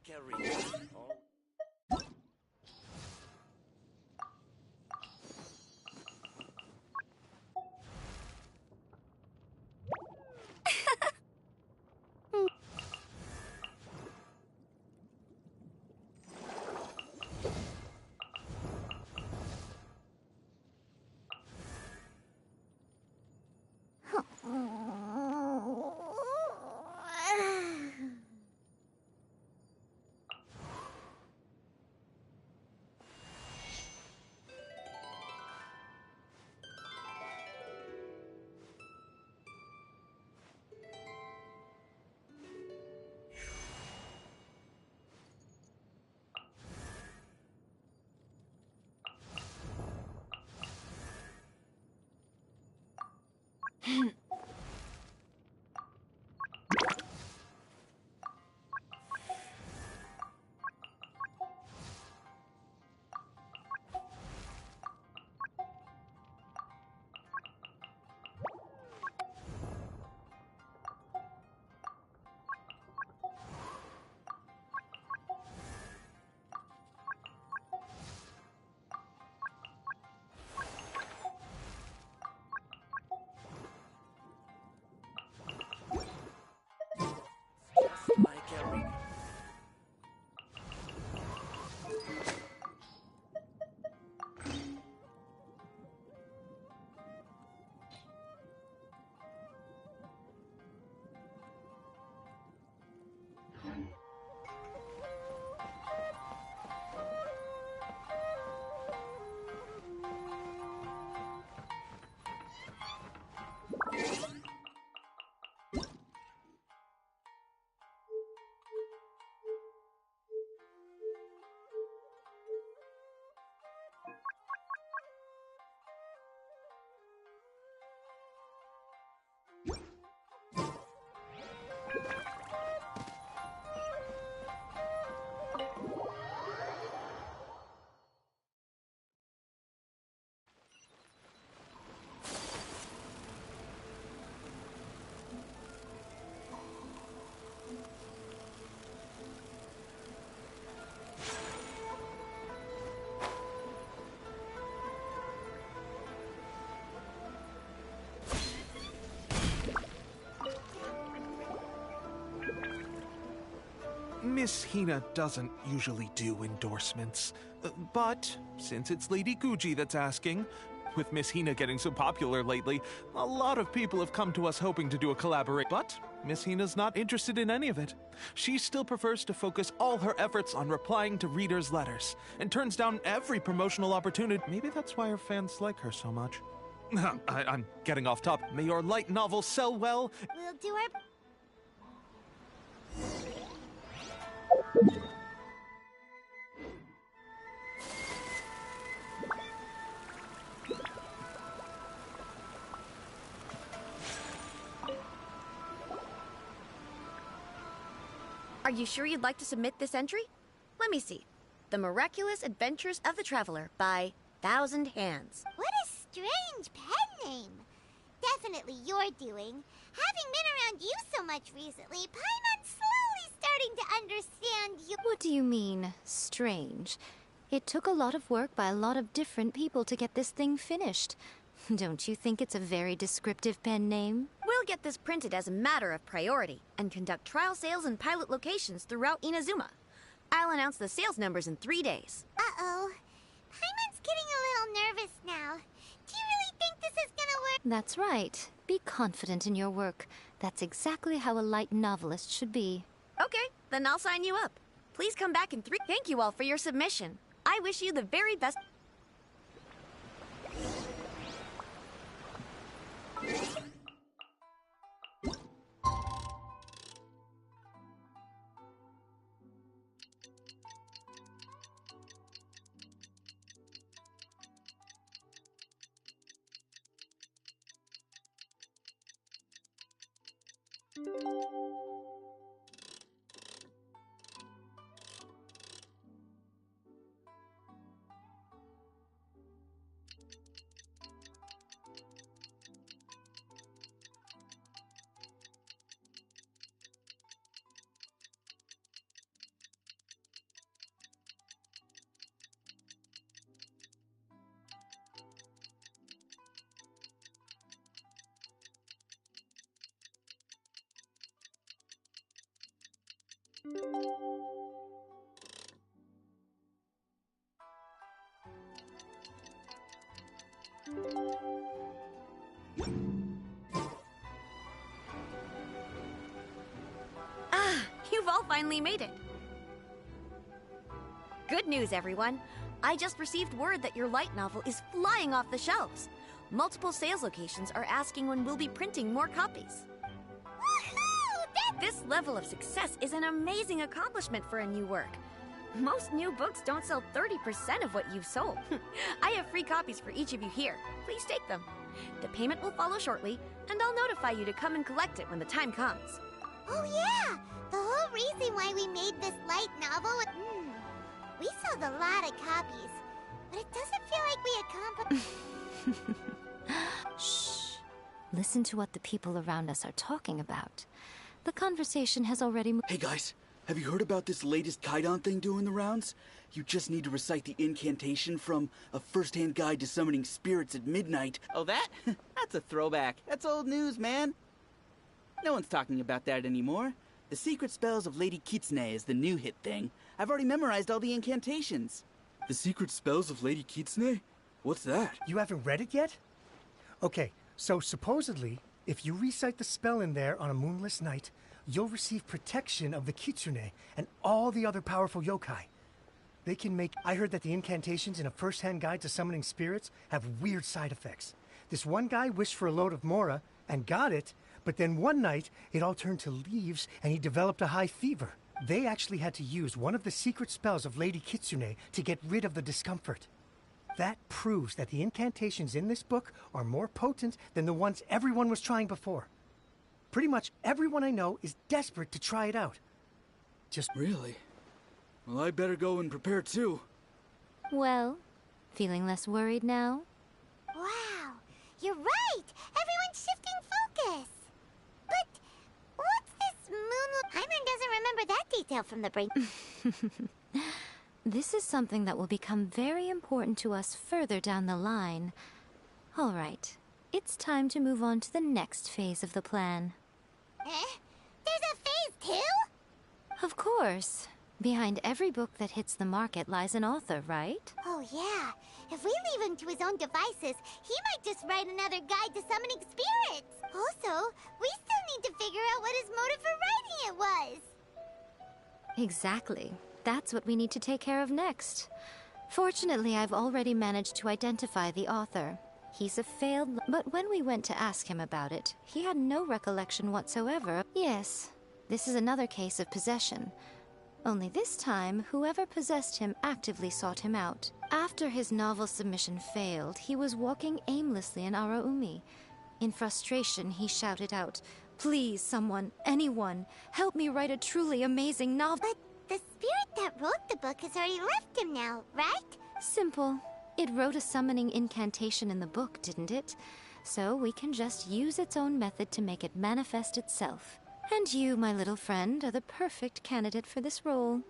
Like a reader. Like a reader. Miss Hina doesn't usually do endorsements. But since it's Lady Guji that's asking, with Miss Hina getting so popular lately, a lot of people have come to us hoping to do a collaboration. But Miss Hina's not interested in any of it. She still prefers to focus all her efforts on replying to readers' letters, and turns down every promotional opportunity. Maybe that's why her fans like her so much. I'm getting off topic. May your light novel sell well. We'll do our... Are you sure you'd like to submit this entry? Let me see. The Miraculous Adventures of the Traveler by Thousand Hands. What a strange pen name. Definitely your doing. Having been around you so much recently, Paimon's slowly starting to understand you. What do you mean, strange? It took a lot of work by a lot of different people to get this thing finished. Don't you think it's a very descriptive pen name? We'll get this printed as a matter of priority and conduct trial sales in pilot locations throughout Inazuma. I'll announce the sales numbers in 3 days. Uh-oh. Paimon's getting a little nervous now. Do you really think this is gonna work? That's right. Be confident in your work. That's exactly how a light novelist should be. Okay, then I'll sign you up. Please come back in 3. Thank you all for your submission. I wish you the very best. You've all finally made it. Good news, everyone. I just received word that your light novel is flying off the shelves. Multiple sales locations are asking when we'll be printing more copies. Woohoo! This level of success is an amazing accomplishment for a new work. Most new books don't sell 30% of what you've sold. I have free copies for each of you here. Please take them. The payment will follow shortly, and I'll notify you to come and collect it when the time comes. Oh yeah! The whole reason why we made this light novel with... We sold a lot of copies, but it doesn't feel like we accomplished... Shh. Listen to what the people around us are talking about. The conversation has already moved. Hey guys, have you heard about this latest Kaidan thing doing the rounds? You just need to recite the incantation from A First-Hand Guide to Summoning Spirits at Midnight. Oh, that? That's a throwback. That's old news, man. No one's talking about that anymore. The Secret Spells of Lady Kitsune is the new hit thing. I've already memorized all the incantations. The Secret Spells of Lady Kitsune? What's that? You haven't read it yet? Okay, so supposedly, if you recite the spell in there on a moonless night, you'll receive protection of the Kitsune and all the other powerful yokai. They can make... I heard that the incantations in A First-Hand Guide to Summoning Spirits have weird side effects. This one guy wished for a load of Mora and got it, but then one night, it all turned to leaves and he developed a high fever. They actually had to use one of the secret spells of Lady Kitsune to get rid of the discomfort. That proves that the incantations in this book are more potent than the ones everyone was trying before. Pretty much everyone I know is desperate to try it out. Just... Really? Well, I better go and prepare too. Well, feeling less worried now? Wow, you're right! Everyone's shifting focus! But what's this moonlight? Paimon doesn't remember that detail from the brain. This is something that will become very important to us further down the line. All right, it's time to move on to the next phase of the plan. There's a phase 2? Of course. Behind every book that hits the market lies an author, right? Oh yeah, if we leave him to his own devices, he might just write another guide to summoning spirits. Also, we still need to figure out what his motive for writing it was. Exactly. That's what we need to take care of next. Fortunately, I've already managed to identify the author. He's a failed... But when we went to ask him about it, he had no recollection whatsoever. Yes, this is another case of possession. Only this time, whoever possessed him actively sought him out. After his novel submission failed, he was walking aimlessly in Araumi. In frustration, he shouted out, Please, someone, anyone, help me write a truly amazing novel. But the spirit that wrote the book has already left him now, right? Simple. It wrote a summoning incantation in the book, didn't it? So we can just use its own method to make it manifest itself. And you, my little friend, are the perfect candidate for this role.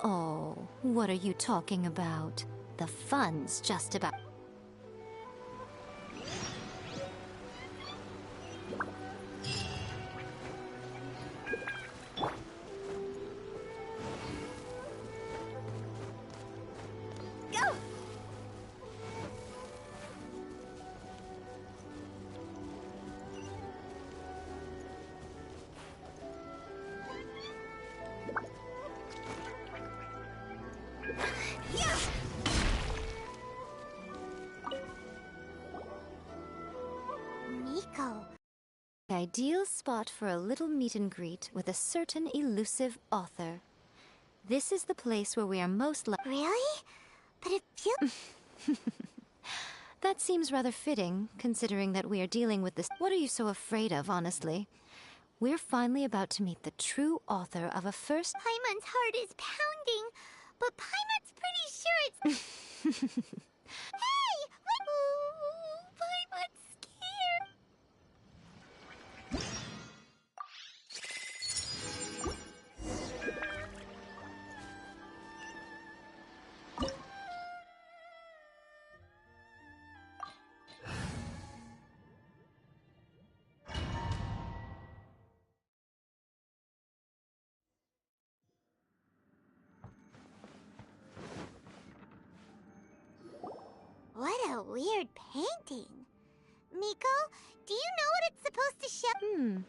Oh, what are you talking about? The fun's just about... Go! Miko. The ideal spot for a little meet and greet with a certain elusive author. This is the place where we are most likely... Really? But it feels... That seems rather fitting, considering that we are dealing with this... What are you so afraid of, honestly? We're finally about to meet the true author of a first... Paimon's heart is pounding, but Paimon's pretty sure it's... Hey! Ooh, Paimon's scared! What a weird painting. Miko, do you know what it's supposed to show?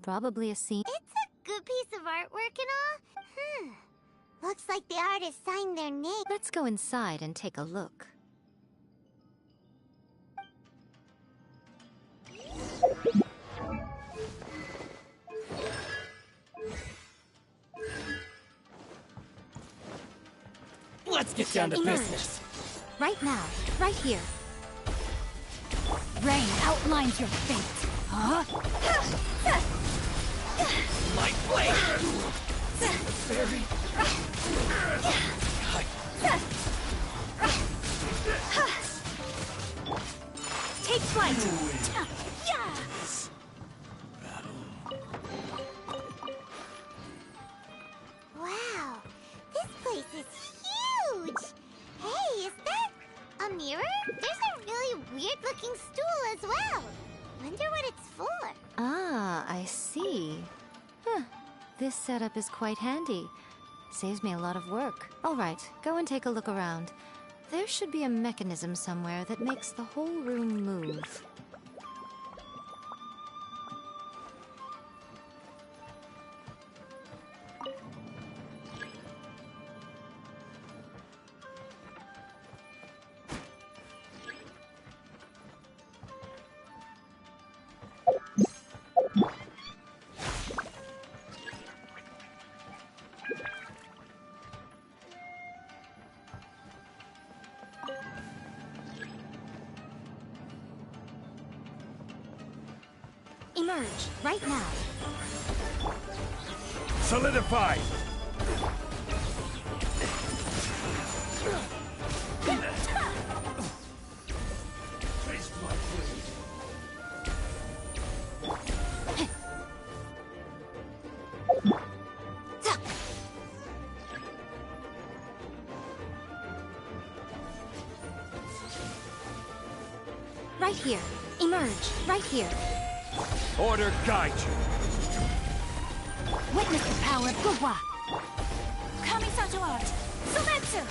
Probably a scene... It's a good piece of artwork and all. Looks like the artist signed their name. Let's go inside and take a look. Let's get down to Emerge. business. Right now, right here. Rain outlines your fate. Huh? My blade! Very... Take flight. Wow, this place is huge. Hey, is that a mirror? There's a really weird-looking stool as well. Wonder what it's for. Ah, I see. Huh. This setup is quite handy. Saves me a lot of work. All right, go and take a look around. There should be a mechanism somewhere that makes the whole room move. Emerge, right now. Solidify! Right here. Emerge, right here. Order guide you. Witness the power of Guhua. Kami-sa to art. Sometsu.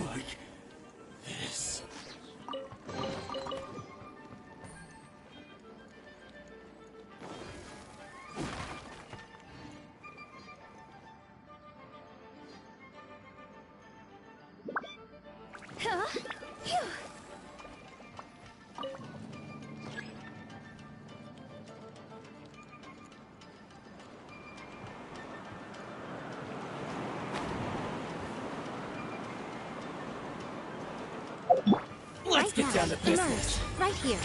Like this. Let's get down to business. Emerge. Right here.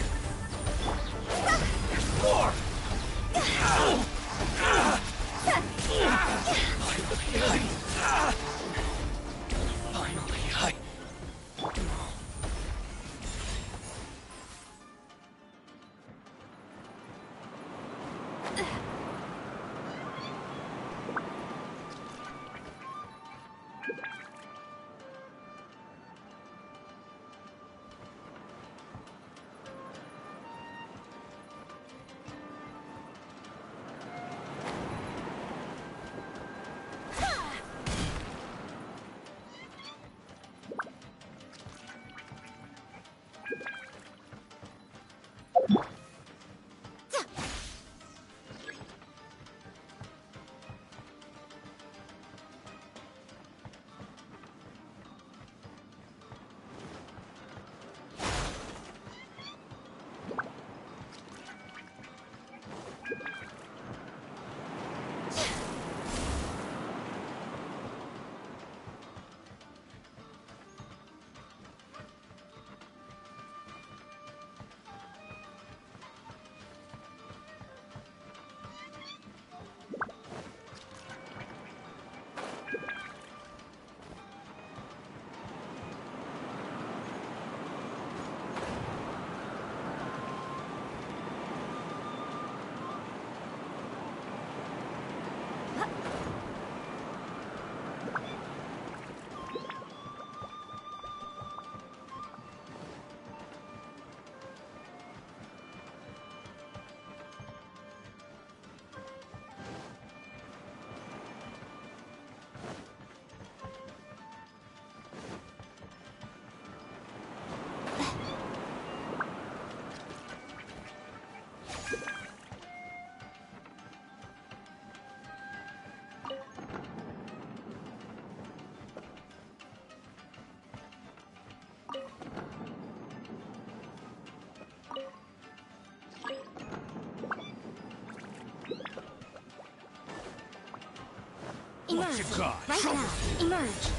Finally, Emerge. you got? Right now. Emerge.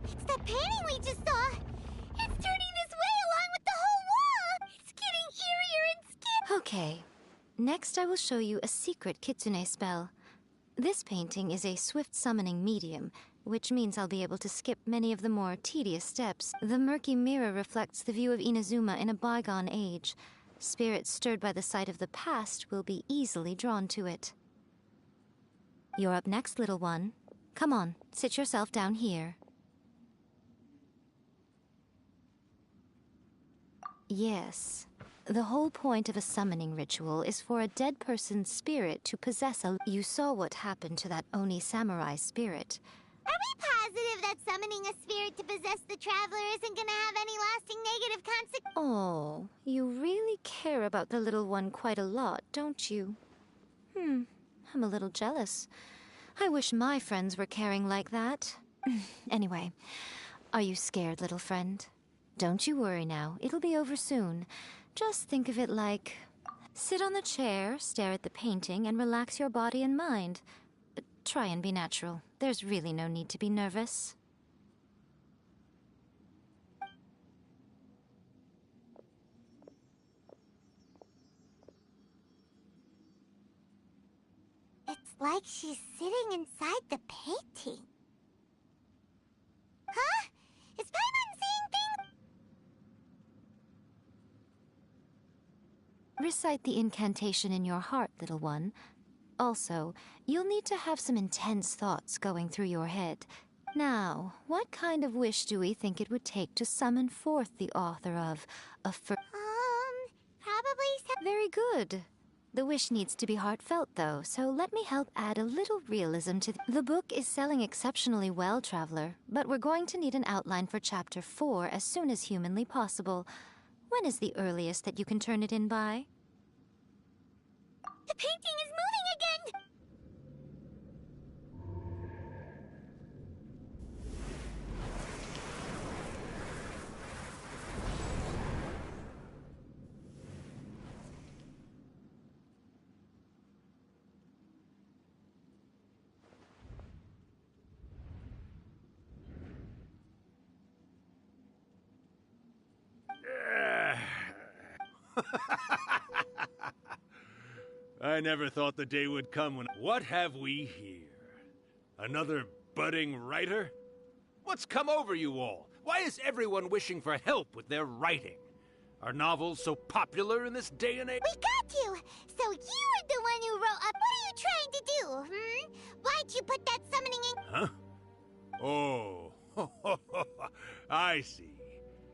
It's the painting we just saw! It's turning this way along with the whole wall! It's getting eerier and scarier! Okay. Next, I will show you a secret kitsune spell. This painting is a swift summoning medium, which means I'll be able to skip many of the more tedious steps. The murky mirror reflects the view of Inazuma in a bygone age. Spirits stirred by the sight of the past will be easily drawn to it. You're up next, little one. Come on, sit yourself down here. Yes. The whole point of a summoning ritual is for a dead person's spirit to possess a... You saw what happened to that Oni samurai spirit. Are we positive that summoning a spirit to possess the traveler isn't gonna have any lasting negative consequences? Oh, you really care about the little one quite a lot, don't you? I'm a little jealous. I wish my friends were caring like that. Anyway, are you scared, little friend? Don't you worry now, it'll be over soon. Just think of it like... Sit on the chair, stare at the painting, and relax your body and mind. Try and be natural. There's really no need to be nervous. It's like she's sitting inside the painting. Huh? Is Paimon seeing things? Recite the incantation in your heart, little one. Also, you'll need to have some intense thoughts going through your head. Now, what kind of wish do we think it would take to summon forth the author of a Probably some... Very good. The wish needs to be heartfelt, though, so let me help add a little realism to the book is selling exceptionally well, Traveler, but we're going to need an outline for Chapter 4 as soon as humanly possible. When is the earliest that you can turn it in by? The painting is moving again! I never thought the day would come when... What have we here? Another budding writer? What's come over you all? Why is everyone wishing for help with their writing? Are novels so popular in this day and age? We got you! So you are the one who wrote up. What are you trying to do, Why'd you put that summoning ink? Huh? Oh, I see.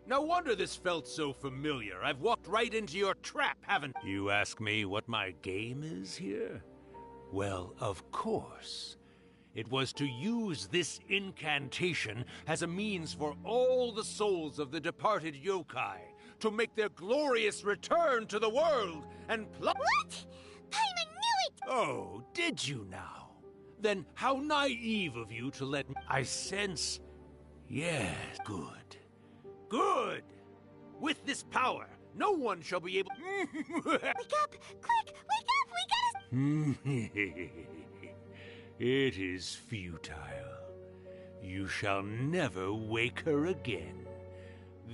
No wonder this felt so familiar. I've walked right into your trap, haven't you? Ask me what my game is here? Well, of course. It was to use this incantation as a means for all the souls of the departed yokai to make their glorious return to the world and What? Paimon knew it! Oh, did you now? Then how naive of you to let me... I sense... Yes, good. Good! With this power, no one shall be able... Wake up! Quick! Wake up! We gotta... It is futile. You shall never wake her again.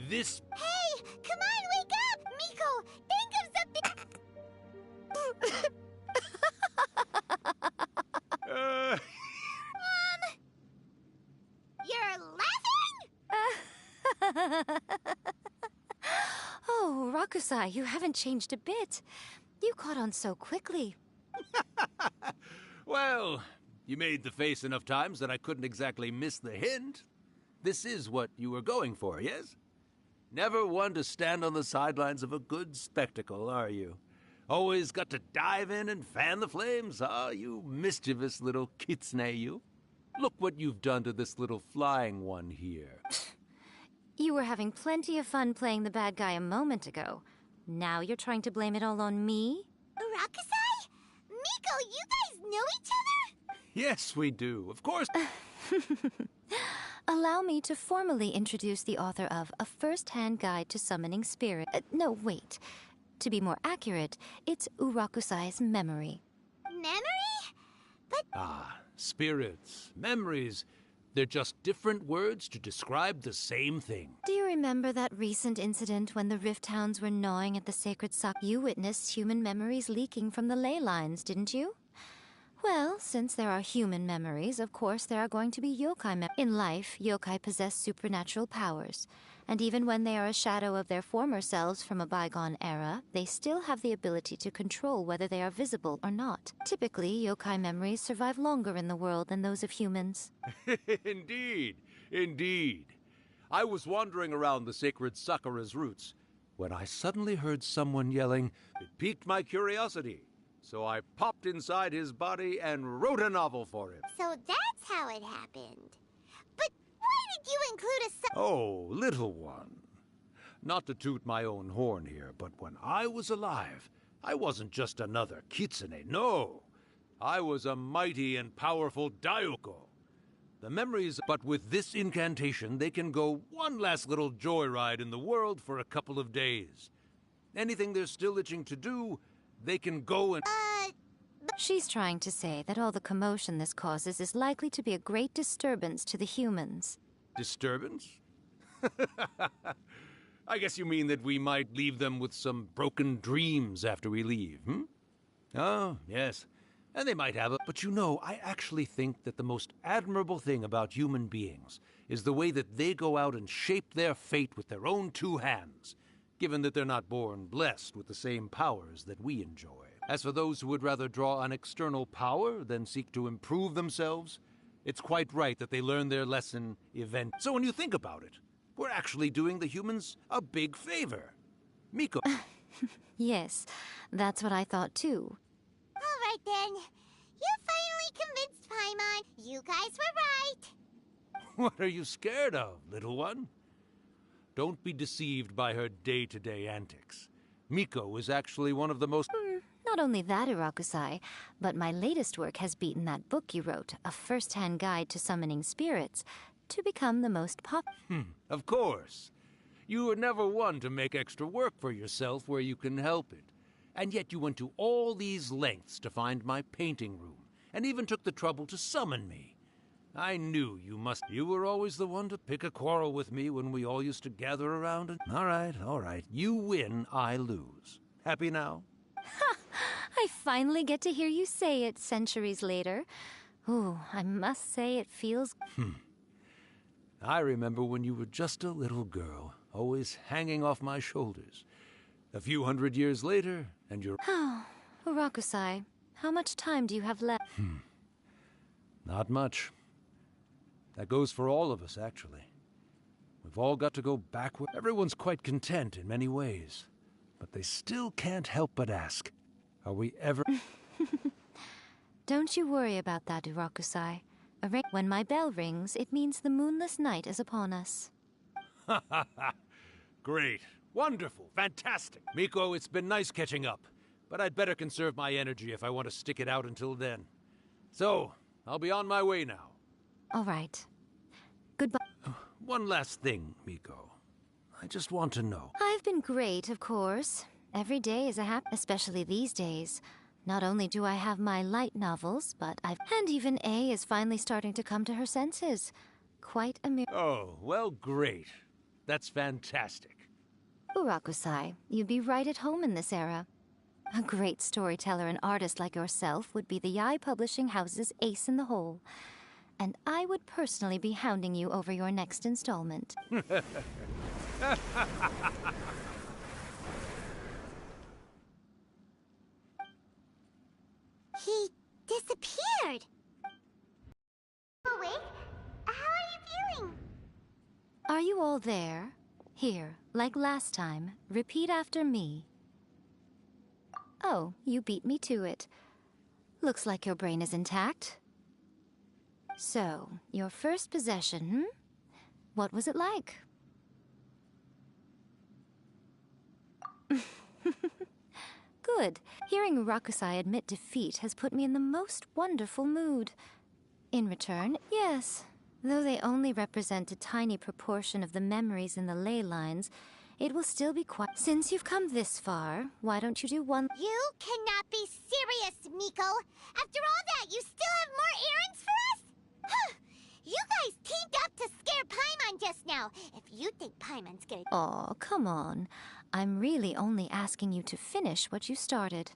This... Hey! Come on, wake up! Miko, think of something... You're laughing? Oh, Rakusai, you haven't changed a bit. You caught on so quickly. Well, you made the face enough times that I couldn't exactly miss the hint. This is what you were going for, yes? Never one to stand on the sidelines of a good spectacle, are you? Always got to dive in and fan the flames, huh? You mischievous little kitsune, you. Look what you've done to this little flying one here. You were having plenty of fun playing the bad guy a moment ago. Now you're trying to blame it all on me? Rakusai? Miko, you guys know each other? Yes, we do. Of course. Allow me to formally introduce the author of A First-Hand Guide to Summoning Spirit. No, wait. To be more accurate, it's Urakusai's memory. Memory? But... Ah, spirits, memories. They're just different words to describe the same thing. Do you remember that recent incident when the Rift Hounds were gnawing at the sacred sock? You witnessed human memories leaking from the ley lines, didn't you? Well, since there are human memories, of course there are going to be yokai memories. In life, yokai possess supernatural powers, and even when they are a shadow of their former selves from a bygone era, they still have the ability to control whether they are visible or not. Typically, yokai memories survive longer in the world than those of humans. Indeed, indeed. I was wandering around the sacred Sakura's roots when I suddenly heard someone yelling. It piqued my curiosity. So I popped inside his body and wrote a novel for him. So that's how it happened. But why did you include a Oh, little one. Not to toot my own horn here, but when I was alive, I wasn't just another kitsune, no. I was a mighty and powerful Daiyoko. The memories, but with this incantation, they can go one last little joyride in the world for a couple of days. Anything they're still itching to do, they can go and... She's trying to say that all the commotion this causes is likely to be a great disturbance to the humans. Disturbance? I guess you mean that we might leave them with some broken dreams after we leave, Oh, yes. And they might have it. But you know, I actually think that the most admirable thing about human beings is the way that they go out and shape their fate with their own two hands, given that they're not born blessed with the same powers that we enjoy. As for those who would rather draw on external power than seek to improve themselves, It's quite right that they learn their lesson event. So when you think about it, we're actually doing the humans a big favor. Miko. Yes, that's what I thought too. All right then. You finally convinced Paimon. You guys were right. What are you scared of, little one? Don't be deceived by her day-to-day antics. Miko is actually one of the most... Not only that, Irakusai, but my latest work has beaten that book you wrote, A First-Hand Guide to Summoning Spirits, to become the most Of course. You were never one to make extra work for yourself where you can help it. And yet you went to all these lengths to find my painting room, and even took the trouble to summon me. I knew you must... You were always the one to pick a quarrel with me when we all used to gather around and... All right. You win, I lose. Happy now? I finally get to hear you say it centuries later. Ooh, I must say it feels... I remember when you were just a little girl, always hanging off my shoulders. A few hundred years later, and you're... Oh, Irakusai, how much time do you have left? Not much. That goes for all of us, actually. We've all got to go backward. Everyone's quite content in many ways, but they still can't help but ask, are we ever... Don't you worry about that, Irakusai. When my bell rings, it means the moonless night is upon us. Great. Wonderful. Fantastic. Miko, it's been nice catching up, but I'd better conserve my energy if I want to stick it out until then. So, I'll be on my way now. All right. Goodbye. One last thing, Miko. I just want to know. I've been great, of course. Every day is a especially these days. Not only do I have my light novels, but And even A is finally starting to come to her senses. Quite a miracle. Oh, well, great. That's fantastic. Urakusai, you'd be right at home in this era. A great storyteller and artist like yourself would be the Yae Publishing House's ace in the hole. And I would personally be hounding you over your next installment. He disappeared. Oh, wait. How are you feeling? Are you all there? Here, like last time, repeat after me. Oh, you beat me to it. Looks like your brain is intact. So, your first possession, What was it like? Good. Hearing Rakusai admit defeat has put me in the most wonderful mood. In return, yes, though they only represent a tiny proportion of the memories in the ley lines, it will still be quite... Since you've come this far, why don't you do one... You cannot be serious, Miko! After all that, you still have more errands for us? You guys teamed up to scare Paimon just now. If you think Paimon's gonna... Aw, come on. I'm really only asking you to finish what you started.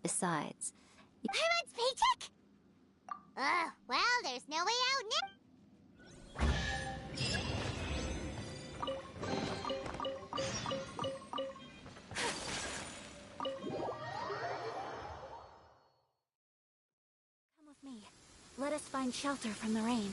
Besides... Paimon's paycheck? Well, there's no way out now. Come with me. Let us find shelter from the rain.